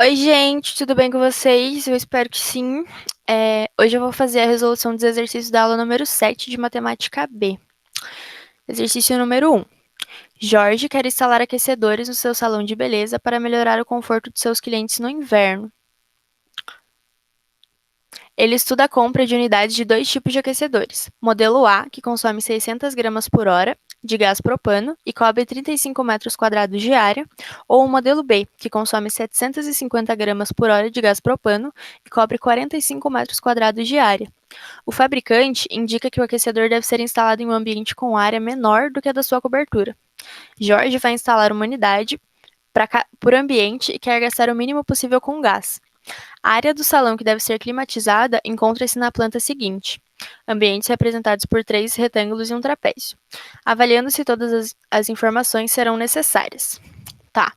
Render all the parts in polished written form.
Oi, gente, tudo bem com vocês? Eu espero que sim. Hoje eu vou fazer a resolução dos exercícios da aula número 7 de Matemática B. Exercício número 1. Jorge quer instalar aquecedores no seu salão de beleza para melhorar o conforto de seus clientes no inverno. Ele estuda a compra de unidades de dois tipos de aquecedores. Modelo A, que consome 600 gramas por hora de gás propano e cobre 35 metros quadrados de área, ou o modelo B, que consome 750 gramas por hora de gás propano e cobre 45 metros quadrados de área. O fabricante indica que o aquecedor deve ser instalado em um ambiente com área menor do que a da sua cobertura. Jorge vai instalar uma unidade por ambiente e quer gastar o mínimo possível com gás. A área do salão que deve ser climatizada encontra-se na planta seguinte. Ambientes representados por três retângulos e um trapézio. Avaliando se todas as informações serão necessárias. Tá.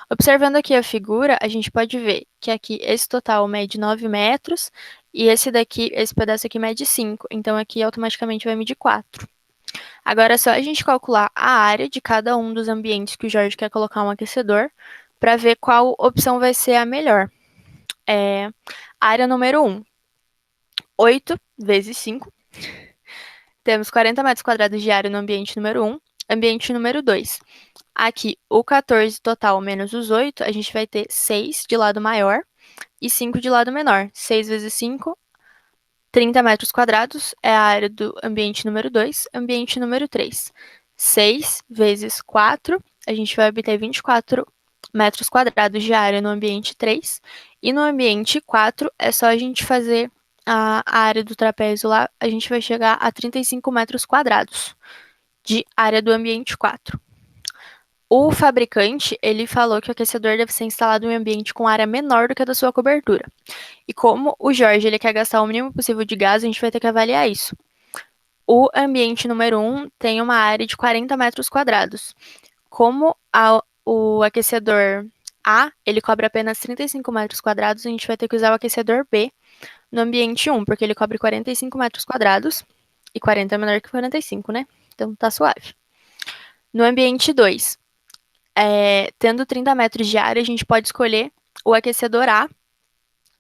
Observando aqui a figura, a gente pode ver que aqui esse total mede 9 metros e esse daqui, esse pedaço aqui mede 5. Então aqui automaticamente vai medir 4. Agora é só a gente calcular a área de cada um dos ambientes que o Jorge quer colocar um aquecedor para ver qual opção vai ser a melhor. Área número 1, 8 vezes 5. Temos 40 metros quadrados de área no ambiente número 1. Ambiente número 2. Aqui, o 14 total menos os 8, a gente vai ter 6 de lado maior e 5 de lado menor. 6 vezes 5, 30 metros quadrados é a área do ambiente número 2. Ambiente número 3. 6 vezes 4, a gente vai obter 24 metros quadrados de área no ambiente 3. E no ambiente 4, é só a gente fazer a área do trapézio lá, a gente vai chegar a 35 metros quadrados de área do ambiente 4. O fabricante, ele falou que o aquecedor deve ser instalado em um ambiente com área menor do que a da sua cobertura. E como o Jorge ele quer gastar o mínimo possível de gás, a gente vai ter que avaliar isso. O ambiente número 1 tem uma área de 40 metros quadrados. Como o aquecedor A, ele cobre apenas 35 metros quadrados, a gente vai ter que usar o aquecedor B no ambiente 1, porque ele cobre 45 metros quadrados, e 40 é menor que 45, né? Então tá suave. No ambiente 2, tendo 30 metros de área, a gente pode escolher o aquecedor A,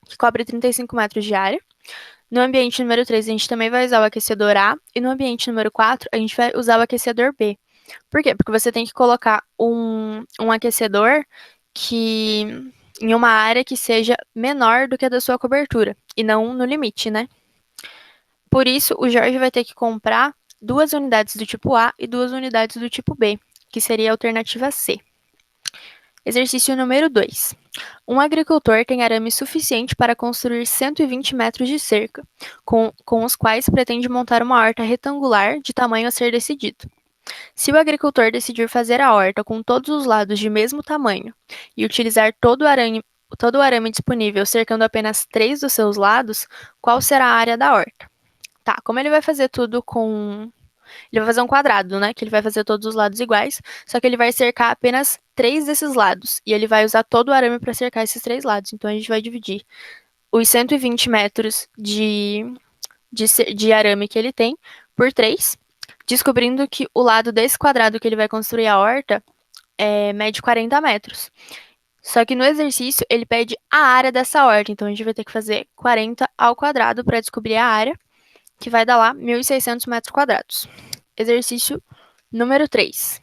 que cobre 35 metros de área. No ambiente número 3, a gente também vai usar o aquecedor A. E no ambiente número 4, a gente vai usar o aquecedor B. Por quê? Porque você tem que colocar um aquecedor que em uma área que seja menor do que a da sua cobertura. E não no limite, né? Por isso, o Jorge vai ter que comprar 2 unidades do tipo A e 2 unidades do tipo B, que seria a alternativa C. Exercício número 2. Um agricultor tem arame suficiente para construir 120 metros de cerca, com os quais pretende montar uma horta retangular de tamanho a ser decidido. Se o agricultor decidir fazer a horta com todos os lados de mesmo tamanho e utilizar todo o arame disponível cercando apenas 3 dos seus lados, qual será a área da horta? Tá, como ele vai fazer tudo com ele vai fazer um quadrado, né? Que ele vai fazer todos os lados iguais, só que ele vai cercar apenas 3 desses lados. E ele vai usar todo o arame para cercar esses 3 lados. Então a gente vai dividir os 120 metros de arame que ele tem por 3, descobrindo que o lado desse quadrado que ele vai construir a horta mede 40 metros. Só que no exercício ele pede a área dessa horta. Então a gente vai ter que fazer 40 ao quadrado para descobrir a área, que vai dar lá 1.600 metros quadrados. Exercício número 3.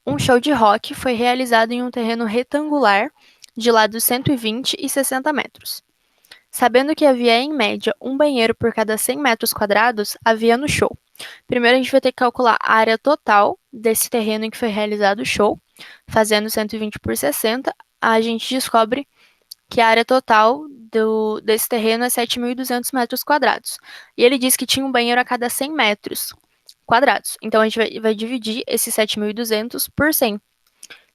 Um show de rock foi realizado em um terreno retangular de lados 120 e 60 metros. Sabendo que havia, em média, um banheiro por cada 100 metros quadrados, havia no show. Primeiro, a gente vai ter que calcular a área total desse terreno em que foi realizado o show. Fazendo 120 por 60, a gente descobre que a área total desse terreno é 7.200 metros quadrados. E ele diz que tinha um banheiro a cada 100 metros quadrados. Então, a gente vai dividir esses 7.200 por 100,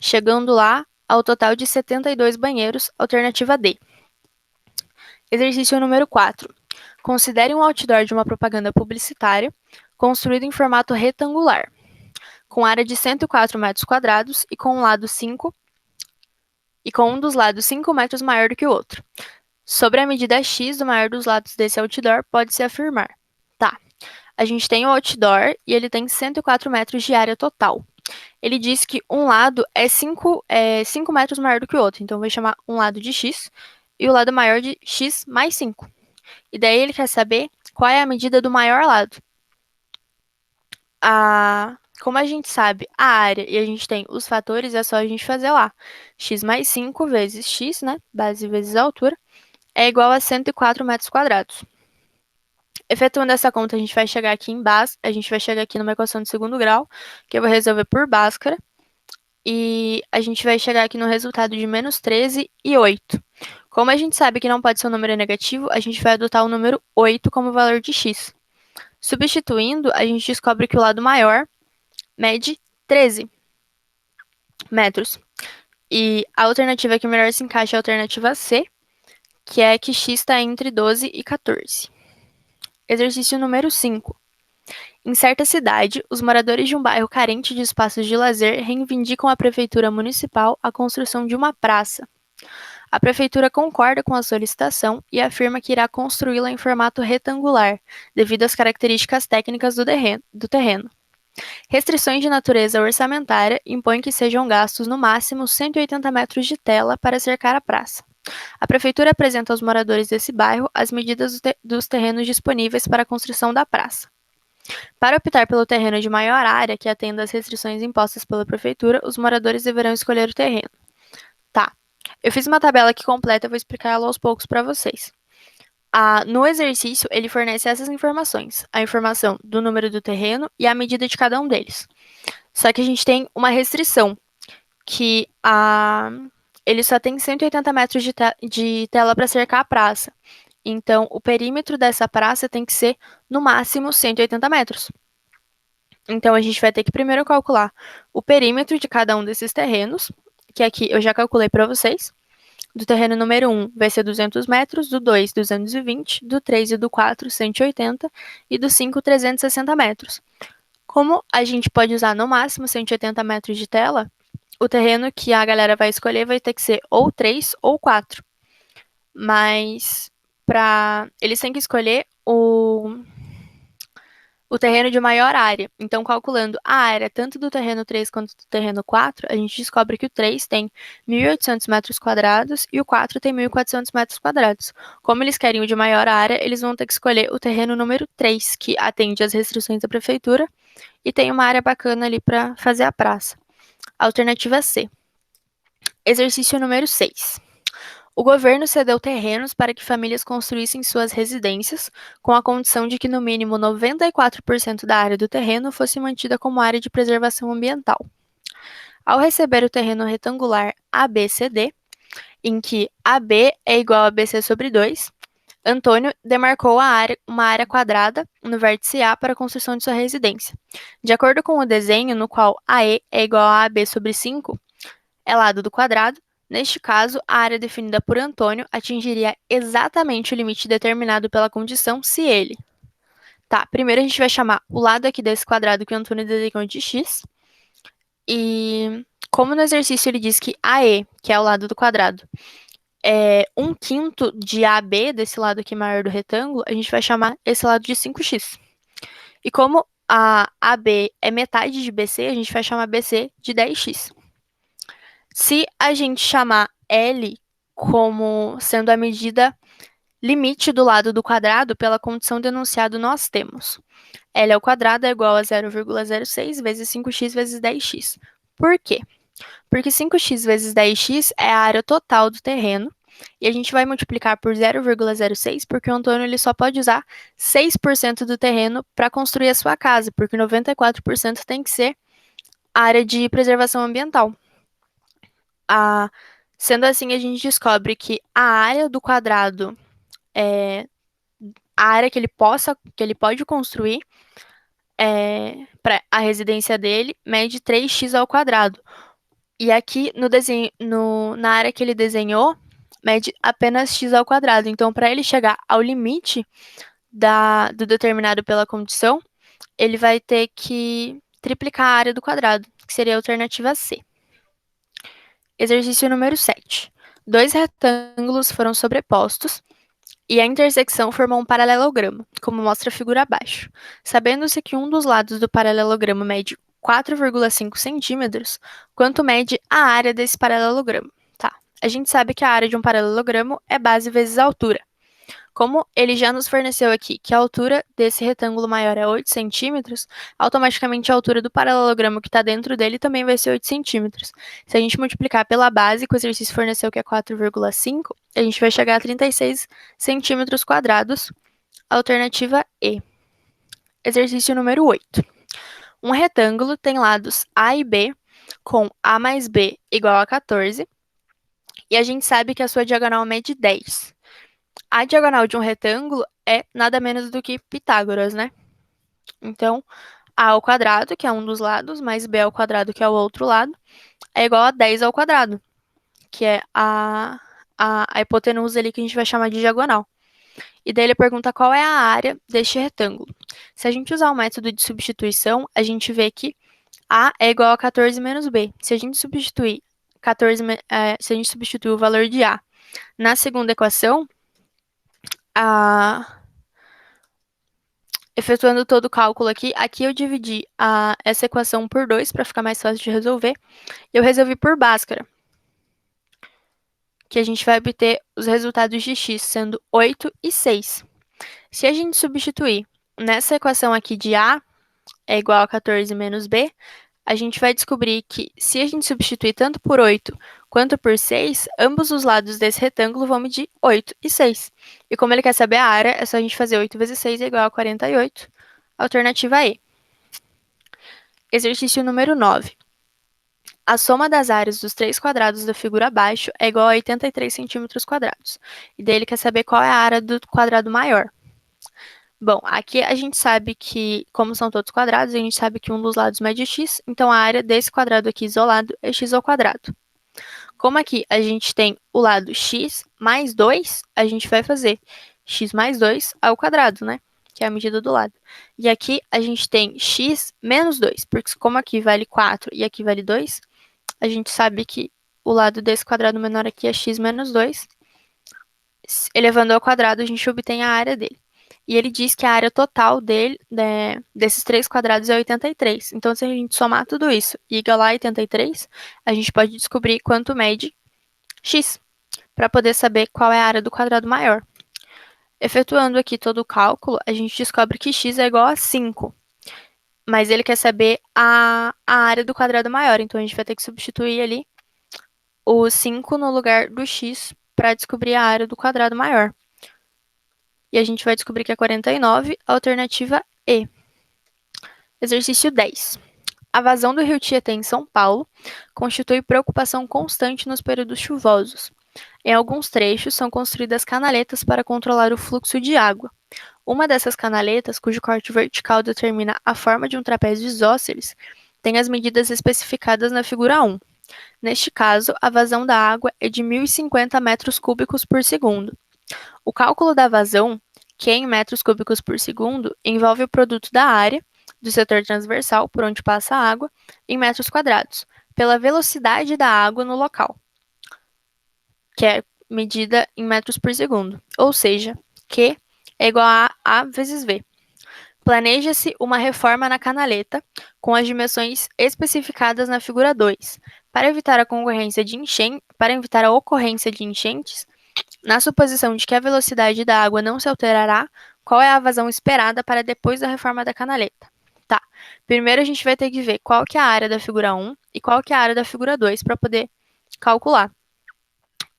chegando lá ao total de 72 banheiros, alternativa D. Exercício número 4. Considere um outdoor de uma propaganda publicitária construído em formato retangular, com área de 104 metros quadrados e com um dos lados 5 metros maior do que o outro. Sobre a medida X do maior dos lados desse outdoor, pode-se afirmar. Tá, a gente tem o outdoor e ele tem 104 metros de área total. Ele diz que um lado é 5 metros maior do que o outro. Então, vai chamar um lado de x e o lado maior de x mais 5. E daí ele quer saber qual é a medida do maior lado. Como a gente sabe a área e a gente tem os fatores, é só a gente fazer lá. X mais 5 vezes x, né? Base vezes altura, é igual a 104 metros quadrados. Efetuando essa conta, a gente vai chegar aqui a gente vai chegar aqui numa equação de segundo grau, que eu vou resolver por Bhaskara. E a gente vai chegar aqui no resultado de menos 13 e 8. Como a gente sabe que não pode ser um número negativo, a gente vai adotar o número 8 como valor de x. Substituindo, a gente descobre que o lado maior mede 13 metros. E a alternativa que melhor se encaixa é a alternativa C, que é que x está entre 12 e 14. Exercício número 5. Em certa cidade, os moradores de um bairro carente de espaços de lazer reivindicam à prefeitura municipal a construção de uma praça. A prefeitura concorda com a solicitação e afirma que irá construí-la em formato retangular, devido às características técnicas do terreno. Restrições de natureza orçamentária impõem que sejam gastos no máximo 180 metros de tela para cercar a praça. A prefeitura apresenta aos moradores desse bairro as medidas dos terrenos disponíveis para a construção da praça. Para optar pelo terreno de maior área que atenda às restrições impostas pela prefeitura, os moradores deverão escolher o terreno. Tá. Eu fiz uma tabela aqui completa, eu vou explicar ela aos poucos para vocês. No exercício, ele fornece essas informações: a informação do número do terreno e a medida de cada um deles. Só que a gente tem uma restrição, que ele só tem 180 metros de tela para cercar a praça. Então, o perímetro dessa praça tem que ser, no máximo, 180 metros. Então, a gente vai ter que primeiro calcular o perímetro de cada um desses terrenos, que aqui eu já calculei para vocês. Do terreno número 1 vai ser 200 metros, do 2, 220, do 3 e do 4, 180, e do 5, 360 metros. Como a gente pode usar no máximo 180 metros de tela, o terreno que a galera vai escolher vai ter que ser ou 3 ou 4. Mas eles têm que escolher o terreno de maior área. Então, calculando a área tanto do terreno 3 quanto do terreno 4, a gente descobre que o 3 tem 1.800 metros quadrados e o 4 tem 1.400 metros quadrados. Como eles querem o de maior área, eles vão ter que escolher o terreno número 3, que atende às restrições da prefeitura e tem uma área bacana ali para fazer a praça. Alternativa C. Exercício número 6. O governo cedeu terrenos para que famílias construíssem suas residências, com a condição de que no mínimo 94% da área do terreno fosse mantida como área de preservação ambiental. Ao receber o terreno retangular ABCD, em que AB é igual a BC sobre 2, Antônio demarcou uma área quadrada no vértice A para a construção de sua residência. De acordo com o desenho, no qual AE é igual a AB sobre 5, é lado do quadrado. Neste caso, a área definida por Antônio atingiria exatamente o limite determinado pela condição se ele. Tá, primeiro a gente vai chamar o lado aqui desse quadrado que o Antônio desenhou de x. E como no exercício ele diz que AE, que é o lado do quadrado, é 1/5 de AB, desse lado aqui maior do retângulo, a gente vai chamar esse lado de 5x. E como a AB é metade de BC, a gente vai chamar BC de 10x. Se a gente chamar L como sendo a medida limite do lado do quadrado, pela condição do enunciado nós temos L ao quadrado é igual a 0,06 vezes 5x vezes 10x. Por quê? Porque 5x vezes 10x é a área total do terreno, e a gente vai multiplicar por 0,06 porque o Antônio ele só pode usar 6% do terreno para construir a sua casa, porque 94% tem que ser área de preservação ambiental. Sendo assim, a gente descobre que a área do quadrado a área que ele pode construir para a residência dele mede 3x ao quadrado. E aqui no desenho, na área que ele desenhou, mede apenas x ao quadrado. Então, para ele chegar ao limite do determinado pela condição, ele vai ter que triplicar a área do quadrado, que seria a alternativa C. Exercício número 7. Dois retângulos foram sobrepostos e a intersecção formou um paralelogramo, como mostra a figura abaixo. Sabendo-se que um dos lados do paralelogramo mede 4,5 centímetros, quanto mede a área desse paralelogramo. Tá. A gente sabe que a área de um paralelogramo é base vezes a altura. Como ele já nos forneceu aqui que a altura desse retângulo maior é 8 centímetros, automaticamente a altura do paralelogramo que está dentro dele também vai ser 8 centímetros. Se a gente multiplicar pela base, que o exercício forneceu que é 4,5, a gente vai chegar a 36 centímetros quadrados. Alternativa E. Exercício número 8. Um retângulo tem lados A e B, com A mais B igual a 14, e a gente sabe que a sua diagonal mede 10. A diagonal de um retângulo é nada menos do que Pitágoras, né? Então, A ao quadrado, que é um dos lados, mais B ao quadrado, que é o outro lado, é igual a 10 ao quadrado, que é a hipotenusa ali que a gente vai chamar de diagonal. E daí ele pergunta qual é a área deste retângulo. Se a gente usar o método de substituição, a gente vê que A é igual a 14 menos B. Se a gente substituir se a gente substituir o valor de A na segunda equação, efetuando todo o cálculo aqui eu dividi essa equação por 2 para ficar mais fácil de resolver. E eu resolvi por Bhaskara, que a gente vai obter os resultados de x sendo 8 e 6. Se a gente substituir nessa equação aqui de A é igual a 14 menos B, a gente vai descobrir que se a gente substituir tanto por 8 quanto por 6, ambos os lados desse retângulo vão medir 8 e 6. E como ele quer saber a área, é só a gente fazer 8 vezes 6 é igual a 48. Alternativa E. Exercício número 9. A soma das áreas dos três quadrados da figura abaixo é igual a 83 centímetros quadrados. E daí ele quer saber qual é a área do quadrado maior. Bom, aqui a gente sabe que, como são todos quadrados, a gente sabe que um dos lados mede x, então a área desse quadrado aqui isolado é x ao quadrado. Como aqui a gente tem o lado x mais 2, a gente vai fazer x mais 2 ao quadrado, né? Que é a medida do lado. E aqui a gente tem x menos 2, porque como aqui vale 4 e aqui vale 2, a gente sabe que o lado desse quadrado menor aqui é x menos 2. Elevando ao quadrado, a gente obtém a área dele. E ele diz que a área total dele, desses três quadrados é 83. Então, se a gente somar tudo isso e igualar a 83, a gente pode descobrir quanto mede x, para poder saber qual é a área do quadrado maior. Efetuando aqui todo o cálculo, a gente descobre que x é igual a 5. Mas ele quer saber a área do quadrado maior, então a gente vai ter que substituir ali o 5 no lugar do x para descobrir a área do quadrado maior. E a gente vai descobrir que é 49, alternativa E. Exercício 10. A vazão do rio Tietê em São Paulo constitui preocupação constante nos períodos chuvosos. Em alguns trechos, são construídas canaletas para controlar o fluxo de água. Uma dessas canaletas, cujo corte vertical determina a forma de um trapézio isósceles, tem as medidas especificadas na figura 1. Neste caso, a vazão da água é de 1.050 metros cúbicos por segundo. O cálculo da vazão, que é em metros cúbicos por segundo, envolve o produto da área, do setor transversal, por onde passa a água, em metros quadrados, pela velocidade da água no local, que é medida em metros por segundo, ou seja, Q é igual a A vezes V. Planeja-se uma reforma na canaleta, com as dimensões especificadas na figura 2, para evitar a ocorrência de enchentes. Na suposição de que a velocidade da água não se alterará, qual é a vazão esperada para depois da reforma da canaleta? Tá. Primeiro a gente vai ter que ver qual que é a área da figura 1 e qual que é a área da figura 2 para poder calcular.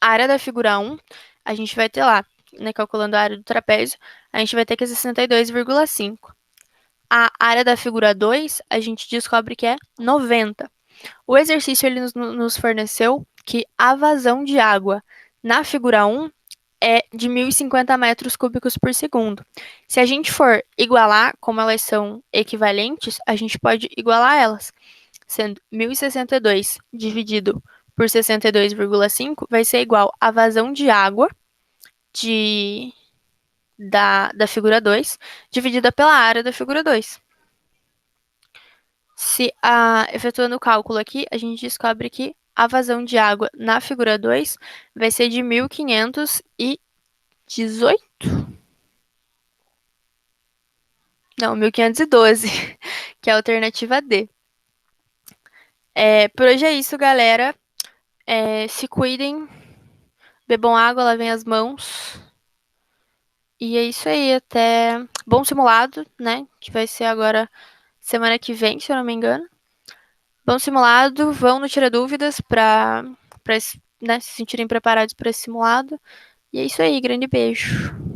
A área da figura 1, a gente vai ter lá, né, calculando a área do trapézio, a gente vai ter que é 62,5. A área da figura 2, a gente descobre que é 90. O exercício ele nos forneceu que a vazão de água na figura 1 é de 1.050 metros cúbicos por segundo. Se a gente for igualar, como elas são equivalentes, a gente pode igualar elas, sendo 1.062 dividido por 62,5 vai ser igual à vazão de água da figura 2 dividida pela área da figura 2. Efetuando o cálculo aqui, a gente descobre que a vazão de água na figura 2 vai ser de 1.518? Não, 1.512, que é a alternativa D. Por hoje é isso, galera. Se cuidem, bebam água, lavem as mãos. E é isso aí, até bom simulado, né? Que vai ser agora semana que vem, se eu não me engano. Bom simulado, vão no Tira Dúvidas para né, se sentirem preparados para esse simulado. E é isso aí, grande beijo.